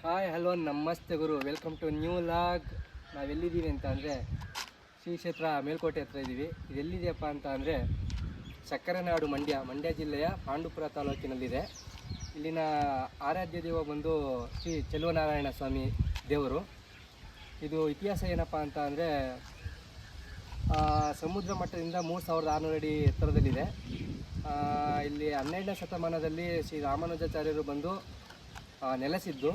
Hi hello ನಮಸ್ತೆ ಗುರು, welcome to new log. ನಾವೆಲ್ಲಿದ್ದೀವಿ ಅಂತ ಅಂದರೆ ಶ್ರೀ ಕ್ಷೇತ್ರ ಮೇಲ್ಕೋಟೆ ಹತ್ರ ಇದ್ದೀವಿ. ಇದೆಲ್ಲಿದೆಯಪ್ಪ ಅಂತ ಅಂದರೆ ಸಕ್ಕರೆನಾಡು ಮಂಡ್ಯ ಜಿಲ್ಲೆಯ ಪಾಂಡುಪುರ ತಾಲೂಕಿನಲ್ಲಿದೆ. ಇಲ್ಲಿನ ಆರಾಧ್ಯ ದೇವ ಬಂದು ಶ್ರೀ ಚೆಲುವನಾರಾಯಣ ಸ್ವಾಮಿ ದೇವರು. ಇದು ಇತಿಹಾಸ ಏನಪ್ಪ ಅಂತ ಅಂದರೆ ಸಮುದ್ರ ಮಟ್ಟದಿಂದ 3600 ಅಡಿ ಎತ್ತರದಲ್ಲಿದೆ. ಇಲ್ಲಿ 12ನೇ ಶತಮಾನದಲ್ಲಿ ಶ್ರೀ ರಾಮಾನುಜಾಚಾರ್ಯರು ಬಂದು ನೆಲೆಸಿದ್ದು.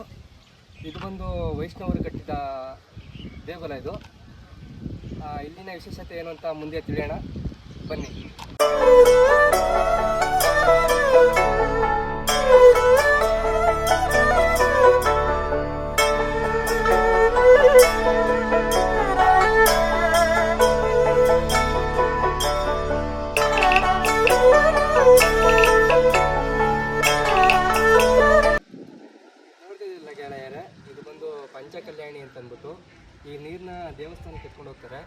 ಇದು ಬಂದು ವೈಷ್ಣವರು ಕಟ್ಟಿದ ದೇಗುಲ ಇದು. ಇಲ್ಲಿನ ವಿಶೇಷತೆ ಏನು ಅಂತ ಮುಂದೆ ತಿಳಿಯೋಣ, ಬನ್ನಿ. ಇದು ಬಂದು ಪಂಚಕಲ್ಯಾಣಿ ಅಂತ ಅಂದ್ಬಿಟ್ಟು ಈ ನೀರನ್ನ ದೇವಸ್ಥಾನಕ್ಕೆ ಎತ್ಕೊಂಡು ಹೋಗ್ತಾರೆ.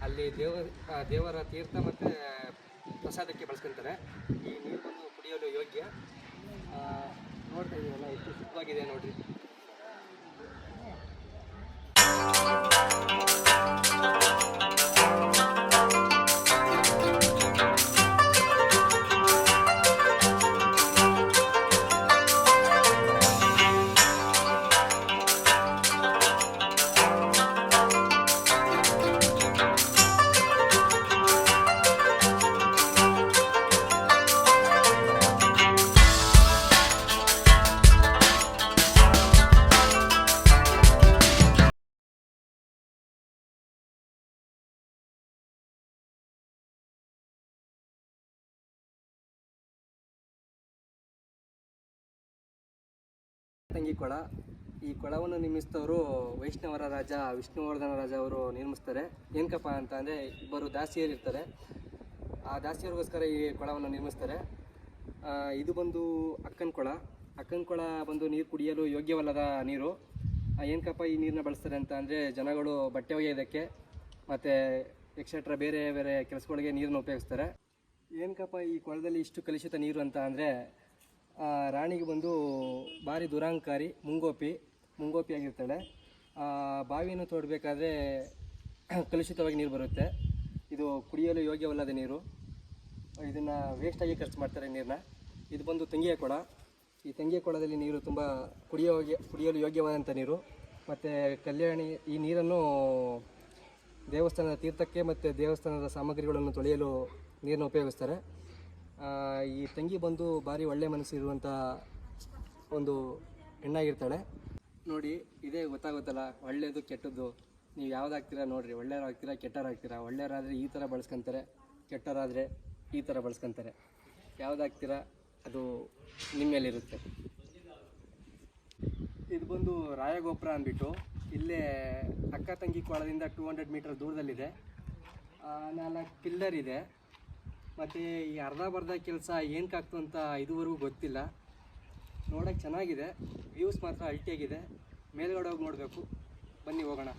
ಅಲ್ಲಿ ದೇವರ ತೀರ್ಥ ಮತ್ತು ಪ್ರಸಾದಕ್ಕೆ ಬಳಸ್ಕೊತಾರೆ. ಈ ನೀರು ಬಂದು ಕುಡಿಯಲು ಯೋಗ್ಯ. ನೋಡ್ತಾ ಇದೀವಲ್ಲ, ಎಷ್ಟು ಶುದ್ಧವಾಗಿದೆ ನೋಡ್ರಿ. ತಂಗಿ ಕೊಳ. ಈ ಕೊಳವನ್ನು ನಿರ್ಮಿಸಿದವರು ವೈಷ್ಣವರ ರಾಜ ವಿಷ್ಣುವರ್ಧನ ರಾಜ ಅವರು ನಿರ್ಮಿಸ್ತಾರೆ. ಏನಕ್ಕಪ್ಪ ಅಂತ ಅಂದರೆ ಇಬ್ಬರು ದಾಸಿಯರು ಇರ್ತಾರೆ. ಆ ದಾಸಿಯರಿಗೋಸ್ಕರ ಈ ಕೊಳವನ್ನು ನಿರ್ಮಿಸ್ತಾರೆ. ಇದು ಬಂದು ಅಕ್ಕನ ಕೊಳ ಬಂದು ನೀರು ಕುಡಿಯಲು ಯೋಗ್ಯವಲ್ಲದ ನೀರು. ಏನಕ್ಕಪ್ಪ ಈ ನೀರನ್ನ ಬಳಸ್ತಾರೆ ಅಂತ ಅಂದರೆ ಜನಗಳು ಬಟ್ಟೆ ಒಗೆಯೋದಕ್ಕೆ ಮತ್ತು ಎಕ್ಸೆಟ್ರಾ ಬೇರೆ ಬೇರೆ ಕೆಲಸಗಳಿಗೆ ನೀರನ್ನು ಉಪಯೋಗಿಸ್ತಾರೆ. ಏನಕ್ಕಪ್ಪ ಈ ಕೊಳದಲ್ಲಿ ಇಷ್ಟು ಕಲುಷಿತ ನೀರು ಅಂತ ಅಂದರೆ ರಾಣಿಗೆ ಬಂದು ಭಾರಿ ದುರಾಂಕಾರಿ ಮುಂಗೋಪಿ ಆಗಿರ್ತಾಳೆ. ಬಾವಿಯನ್ನು ತೋಡಬೇಕಾದ್ರೆ ಕಲುಷಿತವಾಗಿ ನೀರು ಬರುತ್ತೆ. ಇದು ಕುಡಿಯಲು ಯೋಗ್ಯವಲ್ಲದ ನೀರು. ಇದನ್ನು ವೇಸ್ಟಾಗಿ ಖರ್ಚು ಮಾಡ್ತಾರೆ ನೀರನ್ನ. ಇದು ಬಂದು ತಂಗಿಯ ಕೊಳ. ಈ ತಂಗಿಯ ಕೊಳದಲ್ಲಿ ನೀರು ತುಂಬ ಕುಡಿಯಲು ಯೋಗ್ಯವಾದಂಥ ನೀರು. ಮತ್ತು ಕಲ್ಯಾಣಿ ಈ ನೀರನ್ನು ದೇವಸ್ಥಾನದ ತೀರ್ಥಕ್ಕೆ ಮತ್ತು ದೇವಸ್ಥಾನದ ಸಾಮಗ್ರಿಗಳನ್ನು ತೊಳೆಯಲು ನೀರನ್ನು ಉಪಯೋಗಿಸ್ತಾರೆ. ಈ ತಂಗಿ ಬಂದು ಭಾರಿ ಒಳ್ಳೆ ಮನಸ್ಸಿರುವಂಥ ಒಂದು ಹೆಣ್ಣಾಗಿರ್ತಾಳೆ. ನೋಡಿ, ಇದೇ ಗೊತ್ತಾಗುತ್ತಲ್ಲ ಒಳ್ಳೆಯದು ಕೆಟ್ಟದ್ದು. ನೀವು ಯಾವುದಾಗ್ತೀರಾ ನೋಡಿರಿ, ಒಳ್ಳೆಯರಾಗ್ತೀರಾ ಕೆಟ್ಟವರಾಗ್ತೀರಾ. ಒಳ್ಳೆಯರಾದರೆ ಈ ಥರ ಬಳಸ್ಕೊತಾರೆ, ಕೆಟ್ಟವರಾದರೆ ಈ ಥರ ಬಳಸ್ಕೊತಾರೆ. ಯಾವುದಾಗ್ತೀರಾ ಅದು ನಿಮ್ಮ ಮೇಲಿರುತ್ತೆ. ಇದು ಬಂದು ರಾಯಗೋಪುರ ಅಂದ್ಬಿಟ್ಟು ಇಲ್ಲೇ ಅಕ್ಕ ತಂಗಿ ಕೊಳದಿಂದ 200 ಮೀಟರ್ ದೂರದಲ್ಲಿದೆ. 4 ಪಿಲ್ಲರ್ ಇದೆ. ಮತ್ತು ಈ ಅರ್ಧ ಕೆಲಸ ಏನಕ್ಕಾಗ್ತು ಅಂತ ಇದುವರೆಗೂ ಗೊತ್ತಿಲ್ಲ. ನೋಡೋಕ್ಕೆ ಚೆನ್ನಾಗಿದೆ, ವ್ಯೂಸ್ ಮಾತ್ರ ಅಲ್ಟಿಯಾಗಿದೆ. ಮೇಲ್ಗಡೆ ಹೋಗಿ ನೋಡಬೇಕು, ಬನ್ನಿ ಹೋಗೋಣ.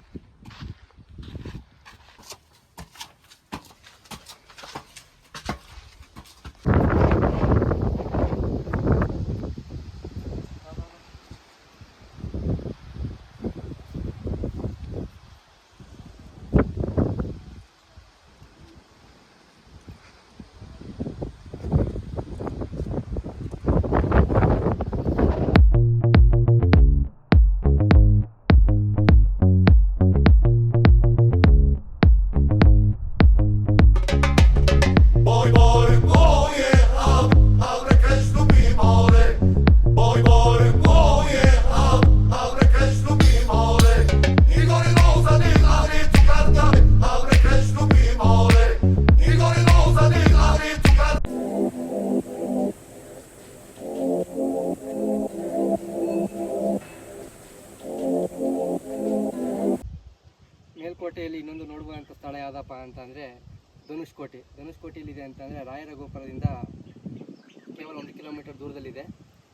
ಮೇಲ್ಕೋಟೆಯಲ್ಲಿ ಇನ್ನೊಂದು ನೋಡುವಂಥ ಸ್ಥಳ ಯಾವುದಪ್ಪ ಅಂತಂದರೆ ಧನುಷ್ಕೋಟಿಯಲ್ಲಿದೆ ಅಂತಂದರೆ ರಾಯರ ಗೋಪುರದಿಂದ ಕೇವಲ 1 ಕಿಲೋಮೀಟರ್ ದೂರದಲ್ಲಿದೆ.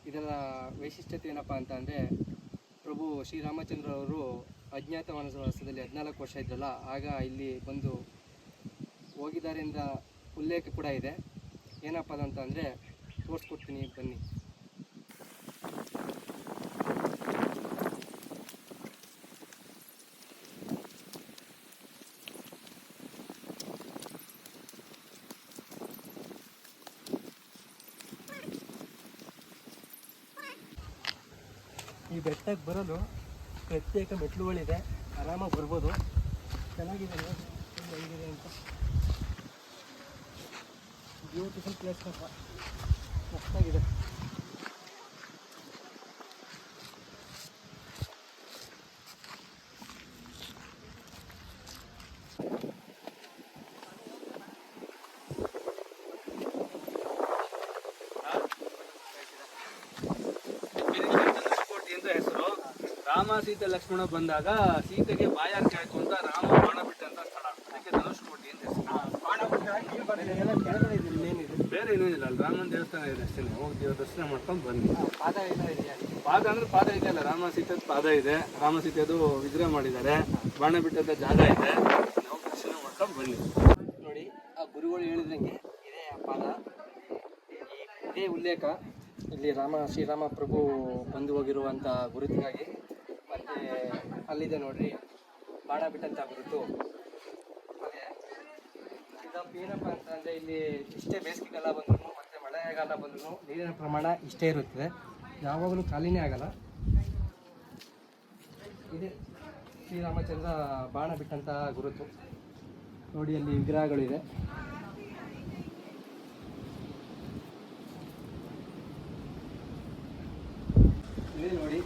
ಇದರ ವೈಶಿಷ್ಟ್ಯತೆ ಏನಪ್ಪ ಅಂತ ಅಂದರೆ ಪ್ರಭು ಶ್ರೀರಾಮಚಂದ್ರ ಅವರು ಅಜ್ಞಾತವಾಸದಲ್ಲಿ 14 ವರ್ಷ ಇದ್ರಲ್ಲ, ಆಗ ಇಲ್ಲಿ ಬಂದು ಹೋಗಿದ್ದಾರೆ ಎಂದ ಉಲ್ಲೇಖ ಕೂಡ ಇದೆ. ಏನಪ್ಪ ಅದಂತಂದರೆ ತೋರಿಸ್ಕೊಡ್ತೀನಿ ಬನ್ನಿ. ಈ ಬೆಟ್ಟಕ್ಕೆ ಬರಲು ಪ್ರತ್ಯೇಕ ಮೆಟ್ಲುಗಳಿದೆ, ಆರಾಮಾಗಿ ಬರ್ಬೋದು. ಚೆನ್ನಾಗಿದೆ ನೋಡಿ ಹೇಗಿದೆ ಅಂತ. ಬ್ಯೂಟಿಫುಲ್ ಪ್ಲೇಸ್ ಸ್ವಲ್ಪ ಮಸ್ತಾಗಿದೆ. ಹೆಸರು ರಾಮ ಸೀತೆ ಲಕ್ಷ್ಮಣ ಬಂದಾಗ ಸೀತೆಗೆ ಬಾಯಾರಿಕೆ ಆಯ್ತು ಅಂತ ರಾಮ ಬಾಣ ಬಿಟ್ಟಂತ ಸ್ಥಳ, ಅದಕ್ಕೆ ಧನುಷ್ಕೋಟಿ ಅಂತ ಹೆಸರು. ಬೇರೆ ಏನೇನಿಲ್ಲ, ಅಲ್ಲಿ ರಾಮನ ದೇವಸ್ಥಾನ ಇದೆ ಅಷ್ಟೇ, ಹೋಗಿ ದರ್ಶನ ಮಾಡ್ಕೊಂಡು ಬನ್ನಿ. ಪಾದ ಅಂದ್ರೆ ಪಾದ ಇದೆ ಅಲ್ಲ, ರಾಮ ಸೀತೆ ಪಾದ ಇದೆ, ರಾಮ ಸೀತೆದು ವಿಗ್ರಹ ಮಾಡಿದ್ದಾರೆ, ಬಾಣ ಬಿಟ್ಟಂತ ಜಾಗ ಇದೆ, ನಾವು ದರ್ಶನ ಮಾಡ್ಕೊಂಡು ಬನ್ನಿ. ನೋಡಿ ಆ ಗುರುಗಳು ಹೇಳಿದಂಗೆ ಇದೇ ಪಾದ, ಇದೇ ಉಲ್ಲೇಖ ಇಲ್ಲಿ ಶ್ರೀರಾಮ ಪ್ರಭು ಬಂದು ಹೋಗಿರುವಂಥ ಗುರುತಿಗಾಗಿ. ಮತ್ತು ಅಲ್ಲಿದೆ ನೋಡ್ರಿ ಬಾಣ ಬಿಟ್ಟಂಥ ಗುರುತು. ಅದೇ ಇದಪ್ಪ ಏನಪ್ಪ ಅಂತಂದರೆ ಇಲ್ಲಿ ಇಷ್ಟೇ ಬೇಸಿಗೆಗಾಲ ಬಂದ್ರು ಮತ್ತು ಮಳೆಗಾಲ ಬಂದ್ರು ನೀರಿನ ಪ್ರಮಾಣ ಇಷ್ಟೇ ಇರುತ್ತದೆ, ಯಾವಾಗಲೂ ಖಾಲಿನೇ ಆಗಲ್ಲ. ಇದೆ ಶ್ರೀರಾಮಚಂದ್ರ ಬಾಣ ಬಿಟ್ಟಂಥ ಗುರುತು. ನೋಡಿ ಅಲ್ಲಿ ವಿಗ್ರಹಗಳಿದೆ. ಇಲ್ಲಿ ನೋಡಿ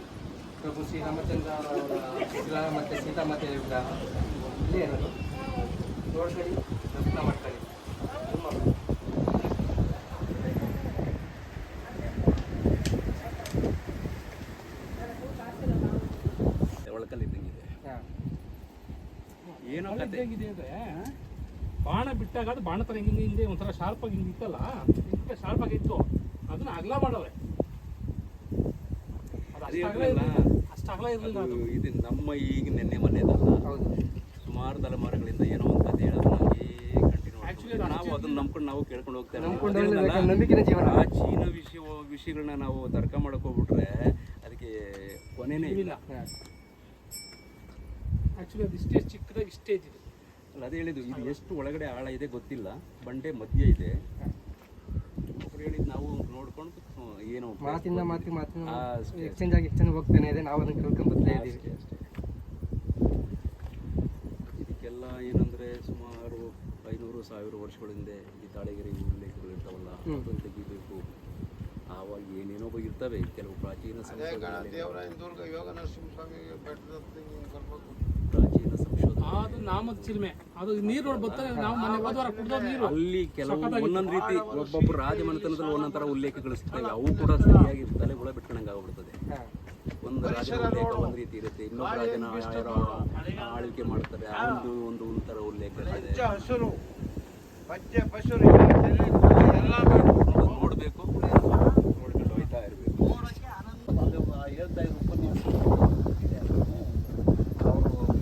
ಪ್ರಭು ಶ್ರೀರಾಮಚಂದ್ರ ಅವರ ವಿಗ್ರಹ ಮತ್ತು ಸೀತಾಮಾತೆ ವಿಗ್ರಹ ಇಲ್ಲೇ ಇರೋದು. ನೋಡ್ಕೊಳ್ಳಿ, ದರ್ಶನ ಮಾಡ್ಕೊಳ್ಳಿ. ಏನೋ ಕತೆ ಹೆಂಗಿದೆ ಅಂದ್ರೆ, ಬಾಣ ಬಿಟ್ಟಾಗ ಅದು ಬಾಣ ತರ ಹಿಂಗೆ ಒಂಥರ ಶಾರ್ಪ್ ಆಗಿ ಹಿಂಗೆ ಇತ್ತಲ್ಲ, ಶಾರ್ಪ್ ಆಗಿತ್ತು, ಅದನ್ನ ಅಗಲ ಮಾಡವ್ರೆ. ಅಷ್ಟು ಅಗಲ ಇರಲಿಲ್ಲ. ಇದು ನಮ್ಮ ಈಗ ನೆನ್ನೆ ಮೊನ್ನೆದಲ್ಲ, ಸುಮಾರು ತಲೆಮಾರುಗಳಿಂದ ಏನೋ ಒಂದು ಕತೆ ಹೇಳೋದು ಕಂಟಿನ್ಯೂ. ನಾವು ಅದನ್ನ ನಂಬ್ಕೊಂಡು ನಾವು ಕೇಳ್ಕೊಂಡು ಹೋಗ್ತೇವೆ. ಪ್ರಾಚೀನ ವಿಷಯಗಳನ್ನ ನಾವು ತರ್ಕ ಮಾಡಕ್ ಹೋಗ್ಬಿಟ್ರೆ ಅದಕ್ಕೆ ಕೊನೆನೇ ಇಲ್ಲ. ಆಕ್ಚುಲಿ ಅದು ಇಷ್ಟೇ ಚಿಕ್ಕದಾಗಿ ಇಷ್ಟೇ ಇದೆ. ಅಲ್ಲ, ಅದೇ ಹೇಳಿದ್ದು, ಇದು ಎಷ್ಟು ಒಳಗಡೆ ಆಳ ಇದೆ ಗೊತ್ತಿಲ್ಲ, ಬಂಡೆ ಮಧ್ಯ ಇದೆ. ಒಬ್ರು ಹೇಳಿದ್ ನಾವು ನೋಡ್ಕೊಂಡು ಏನೋ ಮಾತಿಂದ ಎಕ್ಸ್ಚೇಂಜ್ ಹೋಗ್ತಾನೆ ಇದೆ, ನಾವು ಅದನ್ನ ಕೇಳ್ಕೊಂಡು ಬರ್ತಾ ಇದ್ದೀವಿ. ಇದಕ್ಕೆಲ್ಲ ಏನಂದ್ರೆ ಸುಮಾರು 500,000 ವರ್ಷಗಳ ಹಿಂದೆ ಈ ತಾಳೆಗೆರೆ ಉಲ್ಲೇಖಗಳು ಇರ್ತಾವಲ್ಲ, ಅದನ್ನು ತೆಗಿಬೇಕು. ಆವಾಗ ಏನೇನೋ ಇರ್ತವೆ ಕೆಲವು ಪ್ರಾಚೀನ ಸಂಶೋಧನೆ. ಅದು ನಾಮದ ಚಿಲ್ಮೆ, ಅದು ನೀರು ನೋಡಿ ಬರ್ತಾರೆ. ನಾವು ಮನೆ ಹೋದವಾರ ಕುಡಿದ ನೀರು ಅಲ್ಲಿ ಕೆಲವು ಒಂದೊಂದು ರೀತಿ ಒಬ್ಬೊಬ್ಬರು ರಾಜಮನೆತನದಲ್ಲಿ ಒಂದೊಂದರ ಉಲ್ಲೇಖಗಳು ಸಿಗ್ತವೆ. ಅವು ಕೂಡ ಸರಿಯಾಗಿ ತಲೆಗುಳ ಬಿಟ್ಕೊಂಡಂಗೆ ಆಗ್ಬಿಡ್ತದೆ. ಒಂದು ರಾಜನ ಉಲ್ಲೇಖ ಒಂದು ರೀತಿ ಇರುತ್ತೆ, ಇನ್ನೊಬ್ಬ ರಾಜನ ಆಳ್ವಿಕೆ ಮಾಡ್ತಾರೆ, ಒಂದು ಒಂಥರ ಉಲ್ಲೇಖ ಇದೆ. ನೋಡ್ಬೇಕು, ನೋಡ್ಕೊಂಡು ಹೋಯ್ತಾ ಇರಬೇಕು.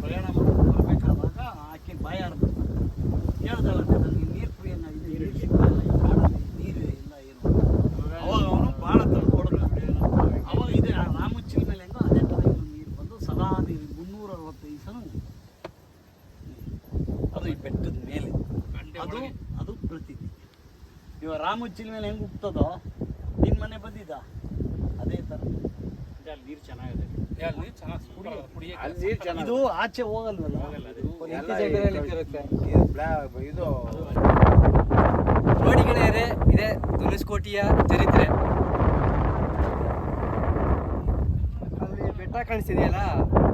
ಪ್ರಯಾಣ ಬರಬೇಕಾದಾಗ ಆಕೆ ಬಾಯಾಡ್ದು ಕೇಳ್ದಾಳಂತೆ, ನನಗೆ ನೀರು ಕುಡಿಯೋಣ, ನೀರು ಇಲ್ಲ ಏನು. ಅವಾಗ ಅವನು ಭಾಳ ತಂದು ಅವಾಗ ಇದೆ ರಾಮುಚ್ಚಿನ ಮೇಲೆ ಹೆಂಗೋ ಅದೇ ಥರ ನೀರು ಬಂದು ಸದಾ ನೀರು 365 ಸಲ ಅದು ಈ ಬೆಟ್ಟದ ಮೇಲೆ ಅದು ಪ್ರತೀತಿ. ಇವಾಗ ರಾಮುಚ್ಚಿನ ಮೇಲೆ ಹೆಂಗೆ ಉಗ್ತದೋ ನಿನ್ನ ಮನೆ ಬಂದಿದ್ದ ಅದೇ ಥರ. ಅಲ್ಲಿ ನೀರು ಚೆನ್ನಾಗಿದೆ, ಇದು ಆಚೆ ಹೋಗಲ್ವಲ್ಲ, ಇದು ನೋಡಿ ಗೆಳೆಯರೆ, ಇದೆ ಧನುಷ್ಕೋಟಿಯ ಚರಿತ್ರೆ. ಅಲ್ಲಿ ಬೆಟ್ಟ ಕಾಣಿಸ್ತಿದೆಯಲ್ಲ,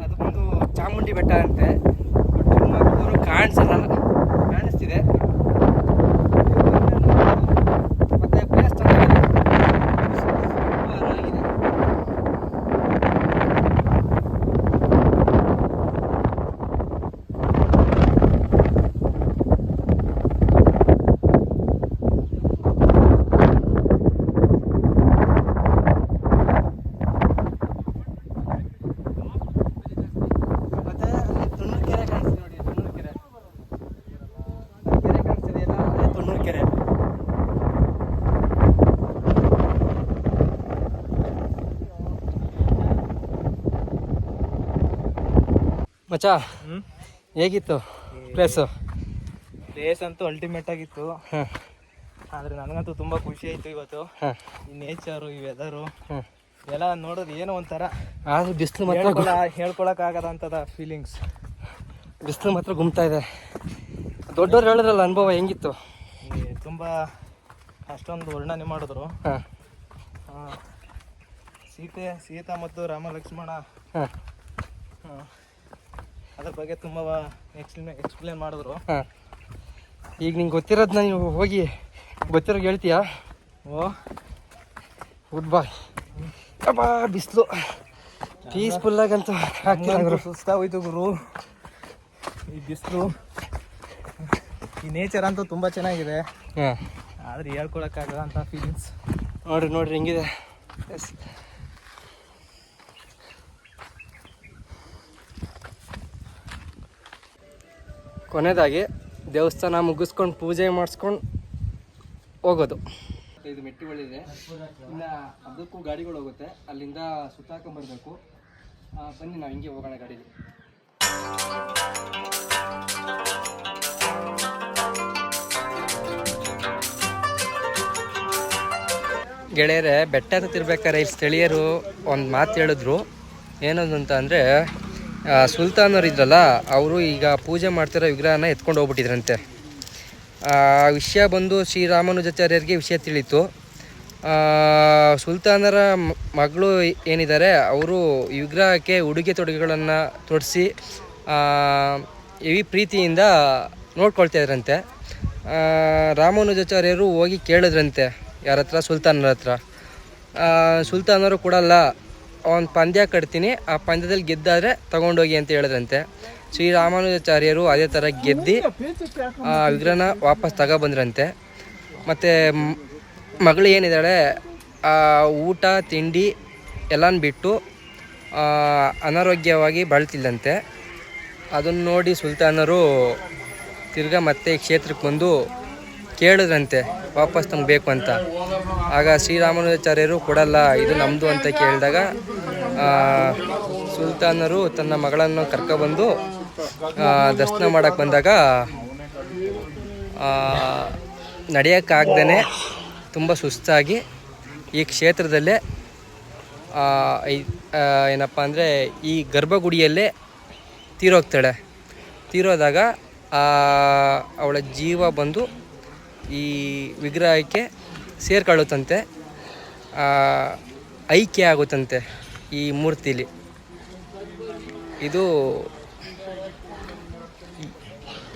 ಅದು ಬಂದು ಚಾಮುಂಡಿ ಬೆಟ್ಟ ಅಂತೆ. ತುಮಕೂರು ಕಾಣಿಸಲ್ಲ, ಕಾಣಿಸ್ತಿದೆ. ಮತ್ತೆ ಪ್ಲೇಸ್ ಚೆನ್ನಾಗಿದೆ, ಸೂಪರಾಗಿದೆ. ಮಚ್ಚಾ, ಹೇಗಿತ್ತು ಪ್ಲೇಸ್ ಅಂತೂ ಅಲ್ಟಿಮೇಟ್ ಆಗಿತ್ತು. ಆದರೆ ನನಗಂತೂ ತುಂಬ ಖುಷಿ ಆಯಿತು ಇವತ್ತು. ಈ ನೇಚರು, ಈ ವೆದರು ಎಲ್ಲ ನೋಡೋದು ಏನೋ ಒಂಥರ ಆದ್ರೆ ಬಿಸಿಲು ಮಾತ್ರ ಹೇಳ್ಕೊಳಕ್ಕಾಗದಂಥದ ಫೀಲಿಂಗ್ಸ್. ಬಿಸಿಲು ಮಾತ್ರ ಗುಮ್ತಾ ಇದೆ. ದೊಡ್ಡವ್ರು ಹೇಳಿದ್ರಲ್ಲ ಅನುಭವ ಹೆಂಗಿತ್ತು? ತುಂಬ ಅಷ್ಟೊಂದು ವರ್ಣನೆ ಮಾಡಿದ್ರು. ಹಾಂ ಸೀತಾ ಮತ್ತು ರಾಮ ಲಕ್ಷ್ಮಣ ಹಾಂ ಅದ್ರ ಬಗ್ಗೆ ತುಂಬ ಎಕ್ಸ್ಪ್ಲೇನ್ ಮಾಡಿದ್ರು. ಹಾಂ ಈಗ ನಿಂಗೆ ಗೊತ್ತಿರೋದನ್ನ ನೀವು ಹೋಗಿ ಗೊತ್ತಿರೋ ಹೇಳ್ತೀಯಾ? ಓ ಗುಡ್ ಬಾಯ್. ಅಬ್ಬಾ ಬಿಸಿಲು ಪೀಸ್ಫುಲ್ಲಾಗಂತೂ ಆಗ್ತಿಲ್ಲ. ಸುಸ್ತಾಗೋಯ್ತು ಗುರು ಈ ಬಿಸಿಲು. ಈ ನೇಚರ್ ಅಂತೂ ತುಂಬ ಚೆನ್ನಾಗಿದೆ. ಹಾಂ ಆದರೆ ಹೇಳ್ಕೊಳಕ್ಕಾಗಲ್ಲ ಅಂತ ಫೀಲಿಂಗ್ಸ್. ನೋಡ್ರಿ ಹೆಂಗಿದೆ. ಎಸ್ ಕೊನೆಯದಾಗಿ ದೇವಸ್ಥಾನ ಮುಗಿಸ್ಕೊಂಡು ಪೂಜೆ ಮಾಡಿಸ್ಕೊಂಡು ಹೋಗೋದು. ಇದು ಮೆಟ್ಟಿಗಳಿದೆ, ಇನ್ನು ಅದಕ್ಕೂ ಗಾಡಿಗಳು ಹೋಗುತ್ತೆ, ಅಲ್ಲಿಂದ ಸುತ್ತಾಕೊಂಬರ್ಬೇಕು. ಬನ್ನಿ ನಾವು ಹಿಂಗೆ ಹೋಗೋಣ ಗಾಡೀಲಿ. ಗೆಳೆಯರೆ, ಬೆಟ್ಟ ಹತ್ತಿರ್ಬೇಕಾದ್ರೆ ಇಲ್ಲಿ ಸ್ಥಳೀಯರು ಒಂದು ಮಾತು ಹೇಳಿದ್ರು. ಏನದು ಅಂತ ಅಂದರೆ, ಸುಲ್ತಾನವ್ರು ಇದ್ರಲ್ಲ, ಅವರು ಈಗ ಪೂಜೆ ಮಾಡ್ತಿರೋ ವಿಗ್ರಹನ ಎತ್ಕೊಂಡು ಹೋಗ್ಬಿಟ್ಟಿದ್ರಂತೆ. ವಿಷಯ ಬಂದು ಶ್ರೀರಾಮಾನುಜಾಚಾರ್ಯರಿಗೆ ವಿಷಯ ತಿಳಿತು. ಸುಲ್ತಾನರ ಮಗಳು ಏನಿದ್ದಾರೆ, ಅವರು ಈ ವಿಗ್ರಹಕ್ಕೆ ಉಡುಗೆ ತೊಡುಗೆಗಳನ್ನು ತೊಡಿಸಿ ಹೆವಿ ಪ್ರೀತಿಯಿಂದ ನೋಡ್ಕೊಳ್ತಾ ಇದ್ರಂತೆ. ರಾಮಾನುಜಾಚಾರ್ಯರು ಹೋಗಿ ಕೇಳಿದ್ರಂತೆ ಯಾರ ಹತ್ರ? ಸುಲ್ತಾನರ ಹತ್ರ. ಸುಲ್ತಾನರು ಕೊಡಲ್ಲ, ಒಂದು ಪಂದ್ಯ ಕಟ್ತೀನಿ, ಆ ಪಂದ್ಯದಲ್ಲಿ ಗೆದ್ದಾದರೆ ತಗೊಂಡೋಗಿ ಅಂತ ಹೇಳಿದ್ರಂತೆ. ಶ್ರೀರಾಮಾನುಜಾಚಾರ್ಯರು ಅದೇ ಥರ ಗೆದ್ದು ವಿಗ್ರಹನ ವಾಪಸ್ ತಗೊಬಂದ್ರಂತೆ. ಮತ್ತು ಮಗಳು ಏನಿದ್ದಾಳೆ, ಊಟ ತಿಂಡಿ ಎಲ್ಲನೂ ಬಿಟ್ಟು ಅನಾರೋಗ್ಯವಾಗಿ ಬಾಳ್ತಿಲ್ಲಂತೆ. ಅದನ್ನು ನೋಡಿ ಸುಲ್ತಾನರು ತಿರ್ಗಾ ಮತ್ತೆ ಈ ಕ್ಷೇತ್ರಕ್ಕೆ ಬಂದು ಕೇಳಿದ್ರಂತೆ ವಾಪಸ್ ನಮ್ಗೆ ಬೇಕು ಅಂತ. ಆಗ ಶ್ರೀರಾಮಾನುಜಾಚಾರ್ಯರು ಕೊಡಲ್ಲ, ಇದು ನಮ್ಮದು ಅಂತ ಕೇಳಿದಾಗ ಸುಲ್ತಾನರು ತನ್ನ ಮಗಳನ್ನು ಕರ್ಕೊಬಂದು ದರ್ಶನ ಮಾಡೋಕ್ಕೆ ಬಂದಾಗ ನಡೆಯೋಕ್ಕಾಗ್ದೇ ತುಂಬ ಸುಸ್ತಾಗಿ ಈ ಕ್ಷೇತ್ರದಲ್ಲೇ ಏನಪ್ಪ ಅಂದರೆ ಈ ಗರ್ಭಗುಡಿಯಲ್ಲೇ ತೀರೋಗ್ತಾಳೆ. ತೀರೋದಾಗ ಅವಳ ಜೀವ ಬಂದು ಈ ವಿಗ್ರಹಕ್ಕೆ ಸೇರ್ಕೊಳ್ಳುತ್ತಂತೆ, ಐಕ್ಯ ಆಗುತ್ತಂತೆ ಈ ಮೂರ್ತಿಲಿ. ಇದು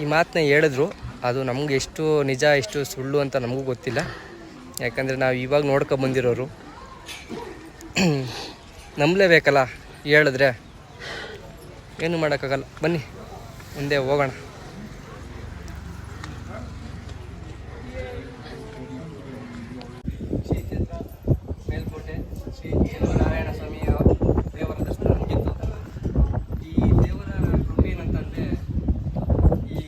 ಈ ಮಾತನ್ನ ಹೇಳಿದ್ರು. ಅದು ನಮ್ಗೆ ಎಷ್ಟು ನಿಜ ಎಷ್ಟು ಸುಳ್ಳು ಅಂತ ನಮಗೂ ಗೊತ್ತಿಲ್ಲ, ಯಾಕಂದರೆ ನಾವು ಇವಾಗ ನೋಡ್ಕೊಬಂದಿರೋರು. ನಂಬಲೇಬೇಕಲ್ಲ, ಹೇಳಿದ್ರೆ ಏನು ಮಾಡೋಕ್ಕಾಗಲ್ಲ. ಬನ್ನಿ ಮುಂದೆ ಹೋಗೋಣ. ಶ್ರೀಕ್ಷೇತ್ರ ಮೇಲ್ಕೋಟೆ ಶ್ರೀ ನಾರಾಯಣ ಸ್ವಾಮಿಯ ದೇವರ ದರ್ಶನ ಮುಗಿತು. ಈ ದೇವರ ಕೃಪೆ ಏನಂತಂದರೆ, ಈ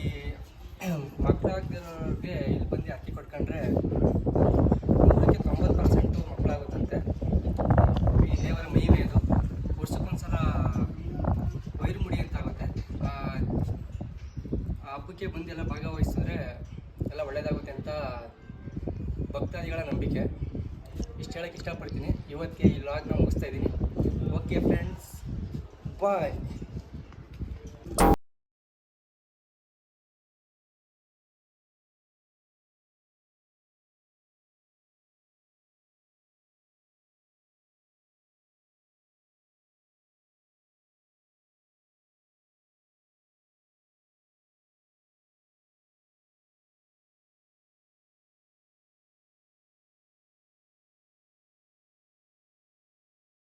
ಮಕ್ಕಳಾಗ್ದಿರೋರಿಗೆ ಇಲ್ಲಿ ಬಂದು ಅಕ್ಕಿ ಕೊಟ್ಕೊಂಡ್ರೆ 90% ಮಕ್ಕಳಾಗುತ್ತಂತೆ. ಈ ದೇವರ ಮಹಿಮೆ ಇದು. ವರ್ಷಕ್ಕೊಂದ್ಸಲ ವೈರುಮುಡಿ ಅಂತ ಆಗುತ್ತೆ. ಆ ಹಬ್ಬಕ್ಕೆ ಬಂದೆಲ್ಲ ಭಾಗವಹಿಸಿದ್ರೆ ಎಲ್ಲ ಒಳ್ಳೆಯದಾಗುತ್ತೆ ಅಂತ ಭಕ್ತಾದಿಗಳ ನಂಬಿಕೆ. ಇಷ್ಟು ಹೇಳೋಕ್ಕೆ ಇಷ್ಟಪಡ್ತೀನಿ. ಇವತ್ತಿಗೆ ಈ ವ್ಲಾಗ್ನ ಮುಗಿಸ್ತಾ ಇದ್ದೀನಿ. ಓಕೆ ಫ್ರೆಂಡ್ಸ್, ಬಾಯ್.